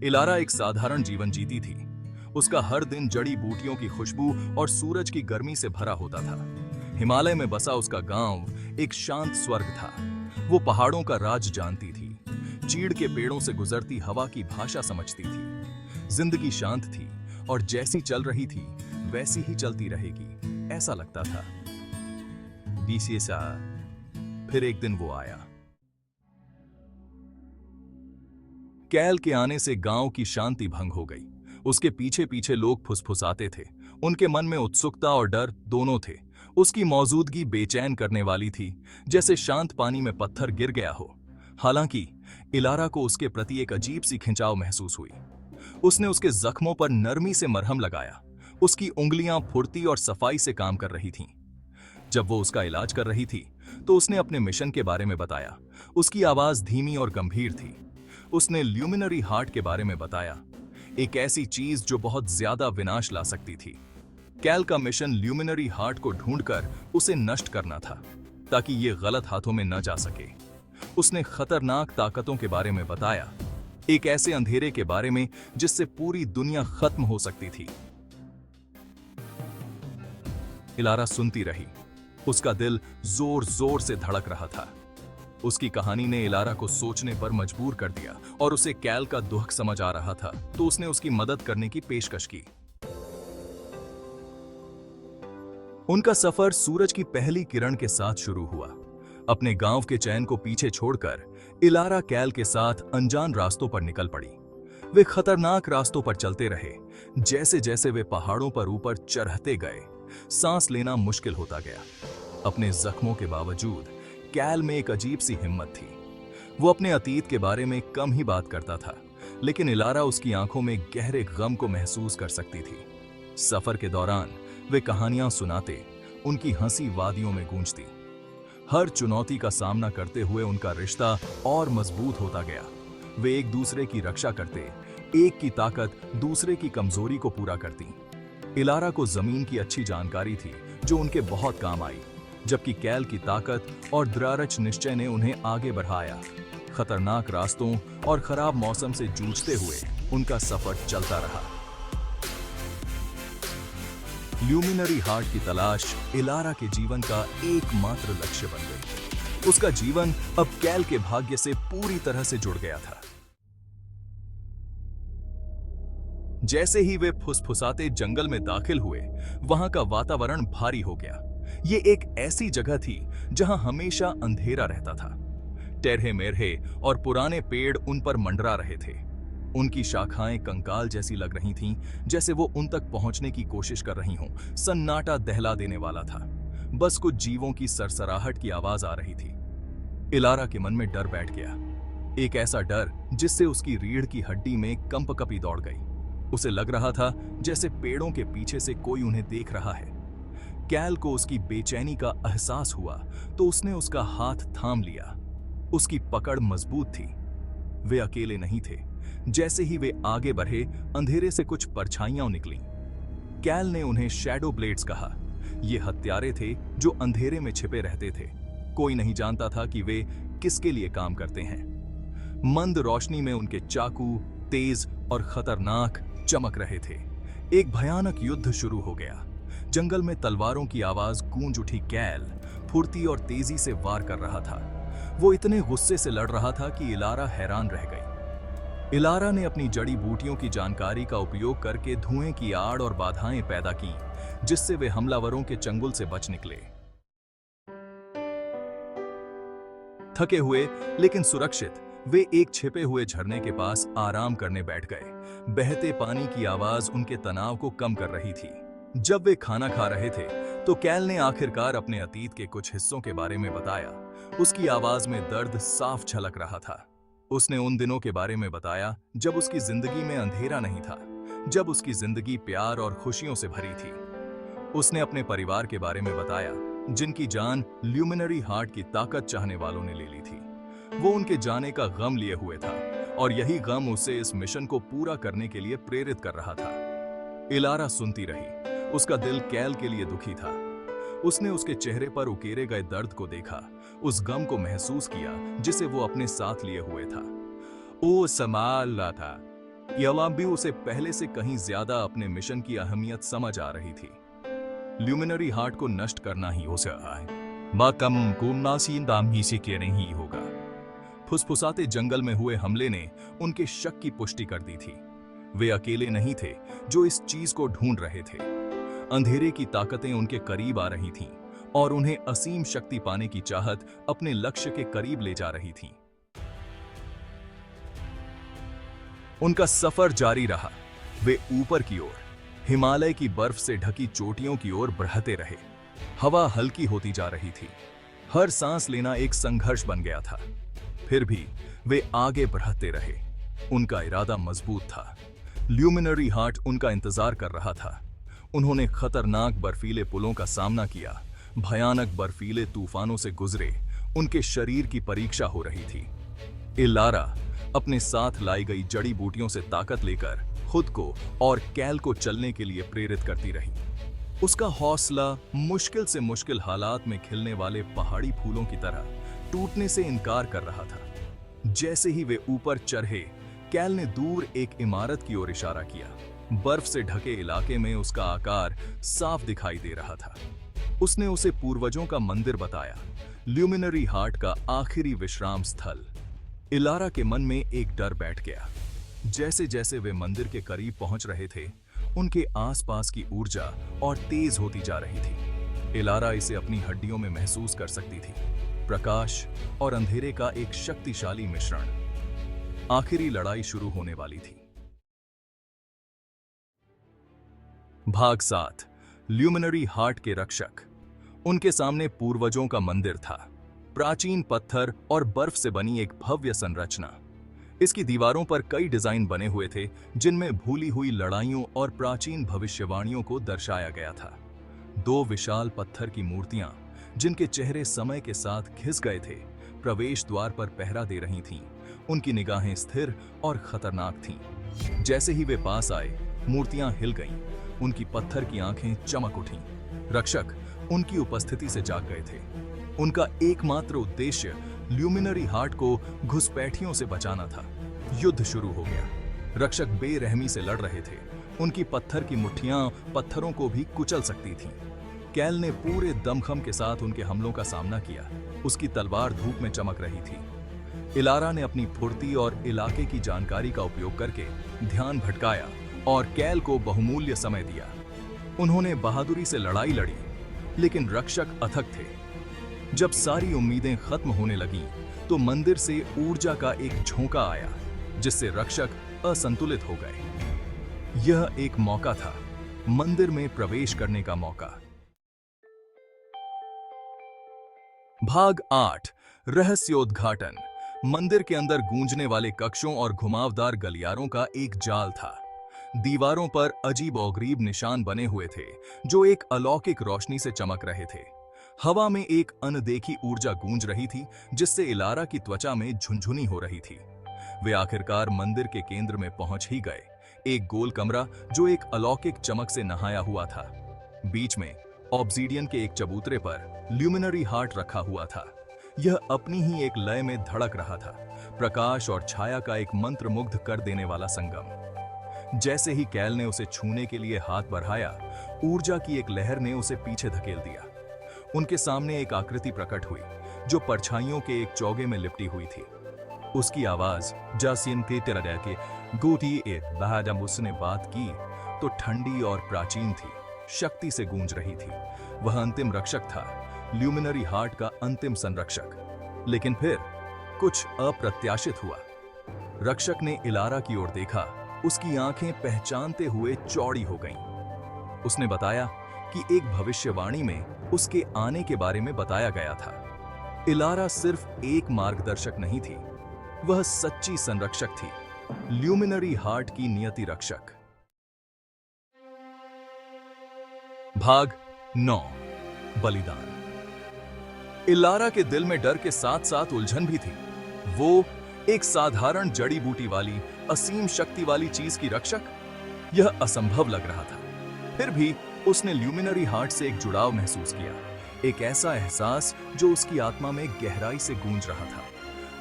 इलारा एक साधारण जीवन जीती थी। उसका हर दिन जड़ी बूटियों की खुशबू और सूरज की गर्मी से भरा होता था। हिमालय में बसा उसका गांव एक शांत स्वर्ग था। वो पहाड़ों का राज जानती थी, चीड़ के पेड़ों से गुजरती हवा की भाषा समझती थी। जिंदगी शांत थी और जैसी चल रही थी वैसी ही चलती रहेगी, ऐसा लगता था। बीसी सा फिर एक दिन वो आया। कैल के आने से गांव की शांति भंग हो गई। उसके पीछे पीछे लोग फुसफुसाते थे। उनके मन में उत्सुकता और डर दोनों थे। उसकी मौजूदगी बेचैन करने वाली थी, जैसे शांत पानी में पत्थर गिर गया हो। हालांकि इलारा को उसके प्रति एक अजीब सी खिंचाव महसूस हुई। उसने उसके जख्मों पर नरमी से मरहम लगाया। उसकी उंगलियां फुर्ती और सफाई से काम कर रही थीं। जब वो उसका इलाज कर रही थी तो उसने अपने मिशन के बारे में बताया। उसकी आवाज धीमी और गंभीर थी। उसने ल्यूमिनरी हार्ट के बारे में बताया, एक ऐसी चीज जो बहुत ज्यादा विनाश ला सकती थी। कैल का मिशन ल्यूमिनरी हार्ट को ढूंढकर उसे नष्ट करना था, ताकि ये गलत हाथों में न जा सके। उसने खतरनाक ताकतों के बारे में बताया, एक ऐसे अंधेरे के बारे में जिससे पूरी दुनिया खत्म हो सकती थी। इलारा सुनती रही। उसका दिल जोर जोर से धड़क रहा था। उसकी कहानी ने इलारा को सोचने पर मजबूर कर दिया और उसे कैल का दुख समझ आ रहा था, तो उसने उसकी मदद करने की पेशकश की। उनका सफर सूरज की पहली किरण के साथ शुरू हुआ। अपने गांव के चैन को पीछे छोड़कर इलारा कैल के साथ अनजान रास्तों पर निकल पड़ी। वे खतरनाक रास्तों पर चलते रहे। जैसे जैसे वे पहाड़ों पर ऊपर चढ़ते गए, सांस लेना मुश्किल होता गया। अपने जख्मों के बावजूद कैल में एक अजीब सी हिम्मत थी। वो अपने अतीत के बारे में कम ही बात करता था, लेकिन इलारा उसकी आंखों में गहरे गम को महसूस कर सकती थी। सफर के दौरान वे कहानियां सुनाते, उनकी हंसी वादियों में गूंजती। हर चुनौती का सामना करते हुए उनका रिश्ता और मजबूत होता गया। वे एक दूसरे की रक्षा करते, एक की ताकत दूसरे की कमजोरी को पूरा करती। इलारा को जमीन की अच्छी जानकारी थी, जो उनके बहुत काम आई, जबकि कैल की ताकत और दृढ़ निश्चय ने उन्हें आगे बढ़ाया। खतरनाक रास्तों और खराब मौसम से जूझते हुए उनका सफर चलता रहा। ल्यूमिनरी हार्ट की तलाश इलारा के जीवन का एकमात्र लक्ष्य बन गई। उसका जीवन अब कैल के भाग्य से पूरी तरह से जुड़ गया था। जैसे ही वे फुसफुसाते जंगल में दाखिल हुए, वहां का वातावरण भारी हो गया। ये एक ऐसी जगह थी जहां हमेशा अंधेरा रहता था। टेढ़े मेढ़े और पुराने पेड़ उन पर मंडरा रहे थे। उनकी शाखाएं कंकाल जैसी लग रही थीं, जैसे वो उन तक पहुंचने की कोशिश कर रही हों। सन्नाटा दहला देने वाला था। बस कुछ जीवों की सरसराहट की आवाज आ रही थी। इलारा के मन में डर बैठ गया, एक ऐसा डर जिससे उसकी रीढ़ की हड्डी में कंपकपी दौड़ गई। उसे लग रहा था जैसे पेड़ों के पीछे से कोई उन्हें देख रहा है। कैल को उसकी बेचैनी का एहसास हुआ तो उसने उसका हाथ थाम लिया। उसकी पकड़ मजबूत थी। वे अकेले नहीं थे। जैसे ही वे आगे बढ़े, अंधेरे से कुछ परछाइयां निकलीं। कैल ने उन्हें शैडो ब्लेड्स कहा। ये हत्यारे थे जो अंधेरे में छिपे रहते थे। कोई नहीं जानता था कि वे किसके लिए काम करते हैं। मंद रोशनी में उनके चाकू तेज और खतरनाक चमक रहे थे। एक भयानक युद्ध शुरू हो गया। जंगल में तलवारों की आवाज गूंज उठी। कैल फुर्ती और तेजी से वार कर रहा था। वो इतने गुस्से से लड़ रहा था कि इलारा हैरान रह गई। इलारा ने अपनी जड़ी बूटियों की जानकारी का उपयोग करके धुएं की आड़ और बाधाएं पैदा की, जिससे वे हमलावरों के चंगुल से बच निकले। थके हुए लेकिन सुरक्षित, वे एक छिपे हुए झरने के पास आराम करने बैठ गए। बहते पानी की आवाज उनके तनाव को कम कर रही थी। जब वे खाना खा रहे थे तो कैल ने आखिरकार अपने अतीत के कुछ हिस्सों के बारे में बताया। उसकी आवाज में दर्द साफ झलक रहा था। उसने उन दिनों के बारे में बताया जब उसकी जिंदगी में अंधेरा नहीं था, जब उसकी जिंदगी प्यार और खुशियों से भरी थी। उसने अपने परिवार के बारे में बताया, जिनकी जान ल्यूमिनरी हार्ट की ताकत चाहने वालों ने ले ली थी। वो उनके जाने का गम लिए हुए था और यही गम उसे इस मिशन को पूरा करने के लिए प्रेरित कर रहा था। इलारा सुनती रही। उसका दिल कैल के लिए दुखी था। उसने उसके चेहरे पर उकेरे गए दर्द को देखा, उस गम को महसूस किया जिसे वो अपने साथ लिए हुए था। ओ संभाल रहा था, यलाम्बी उसे पहले से कहीं ज्यादा अपने मिशन की अहमियत समझ आ रही थी। ल्यूमिनरी हार्ट को नष्ट करना ही हो रहा है, बाकम कुमनासीन दाम ही से के नहीं होगा। फुसफुसाते जंगल में हुए हमले ने उनके शक की पुष्टि कर दी थी। वे अकेले नहीं थे जो इस चीज को ढूंढ रहे थे। अंधेरे की ताकतें उनके करीब आ रही थीं और उन्हें असीम शक्ति पाने की चाहत अपने लक्ष्य के करीब ले जा रही थी। उनका सफर जारी रहा। वे ऊपर की ओर हिमालय की बर्फ से ढकी चोटियों की ओर बढ़ते रहे। हवा हल्की होती जा रही थी। हर सांस लेना एक संघर्ष बन गया था। फिर भी वे आगे बढ़ते रहे। उनका इरादा मजबूत था। ल्यूमिनरी हार्ट उनका इंतजार कर रहा था। उन्होंने खतरनाक बर्फीले पुलों का सामना किया, भयानक बर्फीले तूफानों से गुजरे। उनके शरीर की परीक्षा हो रही थी। इलारा अपने साथ लाई गई जड़ी बूटियों से ताकत लेकर खुद को और कैल को चलने के लिए प्रेरित करती रही। उसका हौसला मुश्किल से मुश्किल हालात में खिलने वाले पहाड़ी फूलों की तरह टूटने से इनकार कर रहा था। जैसे ही वे ऊपर चढ़े, कैल ने दूर एक इमारत की ओर इशारा किया। बर्फ से ढके इलाके में उसका आकार साफ दिखाई दे रहा था। उसने उसे पूर्वजों का मंदिर बताया, ल्यूमिनरी हार्ट का आखिरी विश्राम स्थल। इलारा के मन में एक डर बैठ गया। जैसे जैसे वे मंदिर के करीब पहुंच रहे थे, उनके आसपास की ऊर्जा और तेज होती जा रही थी। इलारा इसे अपनी हड्डियों में महसूस कर सकती थी। प्रकाश और अंधेरे का एक शक्तिशाली मिश्रण। आखिरी लड़ाई शुरू होने वाली थी। भाग 7। ल्यूमिनरी हार्ट के रक्षक। उनके सामने पूर्वजों का मंदिर था। प्राचीन पत्थर और बर्फ से बनी एक भव्य संरचना। इसकी दीवारों पर कई डिजाइन बने हुए थे जिनमें भूली हुई लड़ाइयों और प्राचीन भविष्यवाणियों को दर्शाया गया था। 2 विशाल पत्थर की मूर्तियां, जिनके चेहरे समय के साथ घिस गए थे, प्रवेश द्वार पर पहरा दे रही थीं। उनकी निगाहें स्थिर और खतरनाक थीं। जैसे ही वे पास आए, मूर्तियां हिल गईं। उनकी पत्थर की आंखें चमक उठीं। रक्षक उनकी उपस्थिति से जाग गए थे। उनका एकमात्र उद्देश्य ल्यूमिनरी हार्ट को घुसपैठियों से बचाना था। युद्ध शुरू हो गया। रक्षक बेरहमी से लड़ रहे थे। उनकी पत्थर की मुट्ठियां पत्थरों को भी कुचल सकती थीं। कैल ने पूरे दमखम के साथ उनके हमलों का सामना किया। उसकी तलवार धूप में चमक रही थी। इलारा ने अपनी फुर्ती और इलाके की जानकारी का उपयोग करके ध्यान भटकाया और कैल को बहुमूल्य समय दिया। उन्होंने बहादुरी से लड़ाई लड़ी, लेकिन रक्षक अथक थे। जब सारी उम्मीदें खत्म होने लगीं, तो मंदिर से ऊर्जा का एक झोंका आया, जिससे रक्षक असंतुलित हो गए। यह एक मौका था, मंदिर में प्रवेश करने का मौका। भाग 8। रहस्योद्घाटन। मंदिर के अंदर गूंजने वाले कक्षों और घुमावदार गलियारों का एक जाल था। दीवारों पर अजीबोगरीब निशान बने हुए थे, जो एक अलौकिक रोशनी से चमक रहे थे। हवा में एक अनदेखी ऊर्जा गूंज रही थी, जिससे इलारा की त्वचा में झुनझुनी हो रही थी। वे आखिरकार मंदिर के केंद्र में पहुंच ही गए। एक गोल कमरा जो एक अलौकिक चमक से नहाया हुआ था। बीच में ऑब्सीडियन के एक चबूतरे पर ल्यूमिनरी हार्ट रखा हुआ था। यह अपनी ही एक लय में धड़क रहा था। प्रकाश और छाया का एक मंत्रमुग्ध कर देने वाला संगम। जैसे ही कैल ने उसे छूने के लिए हाथ बढ़ाया, ऊर्जा की एक लहर ने उसे पीछे धकेल दिया। उनके सामने एक आकृति प्रकट हुई, जो परछाइयों के एक चौगे में लिपटी हुई थी। उसकी आवाज जासियन के तेरह के गोटी ए जब उसने बात की तो ठंडी और प्राचीन थी, शक्ति से गूंज रही थी। वह अंतिम रक्षक था, ल्यूमिनरी हार्ट का अंतिम संरक्षक। लेकिन फिर कुछ अप्रत्याशित हुआ। रक्षक ने इलारा की ओर देखा। उसकी आंखें पहचानते हुए चौड़ी हो गईं। उसने बताया कि एक भविष्यवाणी में उसके आने के बारे में बताया गया था। इलारा सिर्फ एक मार्गदर्शक नहीं थी, वह सच्ची संरक्षक थी, ल्यूमिनरी हार्ट की नियति रक्षक। भाग 9। बलिदान। इलारा के दिल में डर के साथ साथ उलझन भी थी। वो एक साधारण जड़ी बूटी वाली असीम शक्ति वाली चीज की रक्षक, यह असंभव लग रहा था। फिर भी उसने ल्यूमिनरी हार्ट से एक जुड़ाव महसूस किया, एक ऐसा एहसास जो उसकी आत्मा में गहराई से गूंज रहा था।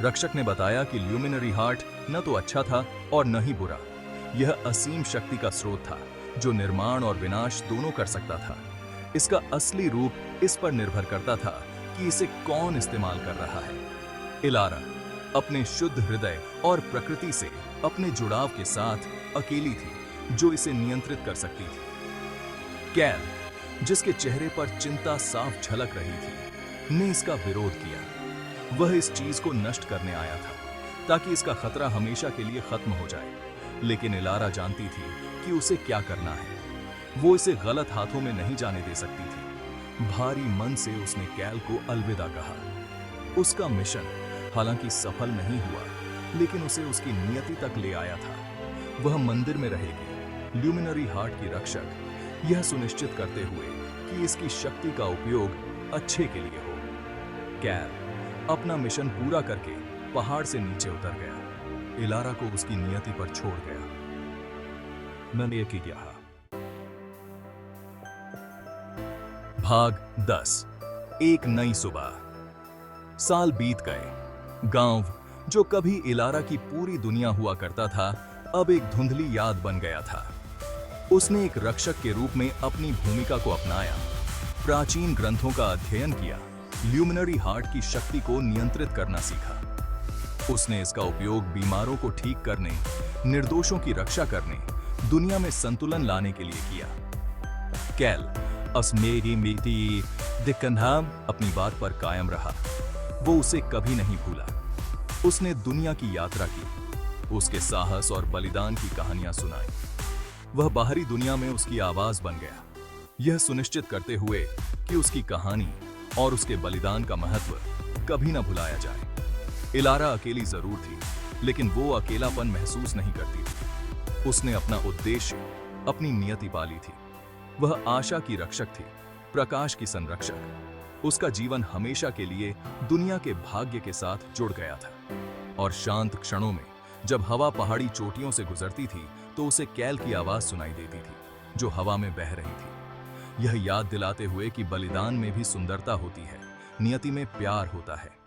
रक्षक ने बताया कि ल्यूमिनरी हार्ट न तो अच्छा था और न ही बुरा। यह असीम शक्ति का स्रोत था जो निर्माण और विनाश दोनों कर सकता था। इसका असली रूप इस पर निर्भर करता था कि इसे कौन इस्तेमाल कर रहा है। इलारा अपने शुद्ध हृदय और प्रकृति से अपने जुड़ाव के साथ अकेली थी जो इसे नियंत्रित कर सकती थी। कैल, जिसके चेहरे पर चिंता साफ झलक रही थी, ने इसका विरोध किया। वह इस चीज को नष्ट करने आया था ताकि इसका खतरा हमेशा के लिए खत्म हो जाए। लेकिन इलारा जानती थी कि उसे क्या करना है। वो इसे गलत हाथों में नहीं जाने दे सकती थी। भारी मन से उसने कैल को अलविदा कहा। उसका मिशन हालांकि सफल नहीं हुआ, लेकिन उसे उसकी नियति तक ले आया था। वह मंदिर में रहेगी, ल्यूमिनरी हार्ट की रक्षक, यह सुनिश्चित करते हुए कि इसकी शक्ति का उपयोग अच्छे के लिए हो। कैल अपना मिशन पूरा करके पहाड़ से नीचे उतर गया। इलारा को उसकी नियति पर छोड़ गया। मैंने किया। भाग 10। एक नई सुबह। साल बीत गए। गांव, जो कभी इलारा की पूरी दुनिया हुआ करता था, अब एक धुंधली याद बन गया था। उसने एक रक्षक के रूप में अपनी भूमिका को अपनाया, प्राचीन ग्रंथों का अध्ययन किया, ल्यूमिनरी हार्ट की शक्ति को नियंत्रित करना सीखा। उसने इसका उपयोग बीमारों को ठीक करने, निर्दोषों की रक्षा करने, दुनिया में संतुलन लाने के लिए किया। कैल अपनी बात पर कायम रहा। वो उसे कभी नहीं भूला। उसने दुनिया की यात्रा की, उसके साहस और बलिदान की कहानियां सुनाई। वह बाहरी दुनिया में उसकी आवाज बन गया, यह सुनिश्चित करते हुए कि उसकी कहानी और उसके बलिदान का महत्व कभी न भुलाया जाए। इलारा अकेली जरूर थी, लेकिन वो अकेलापन महसूस नहीं करती थी। उसने अपना उद्देश्य, अपनी नियति पाली थी। वह आशा की रक्षक थी, प्रकाश की संरक्षक। उसका जीवन हमेशा के लिए दुनिया के भाग्य के साथ जुड़ गया था। और शांत क्षणों में जब हवा पहाड़ी चोटियों से गुजरती थी, तो उसे कैल की आवाज सुनाई देती थी, जो हवा में बह रही थी। यह याद दिलाते हुए कि बलिदान में भी सुंदरता होती है, नियति में प्यार होता है।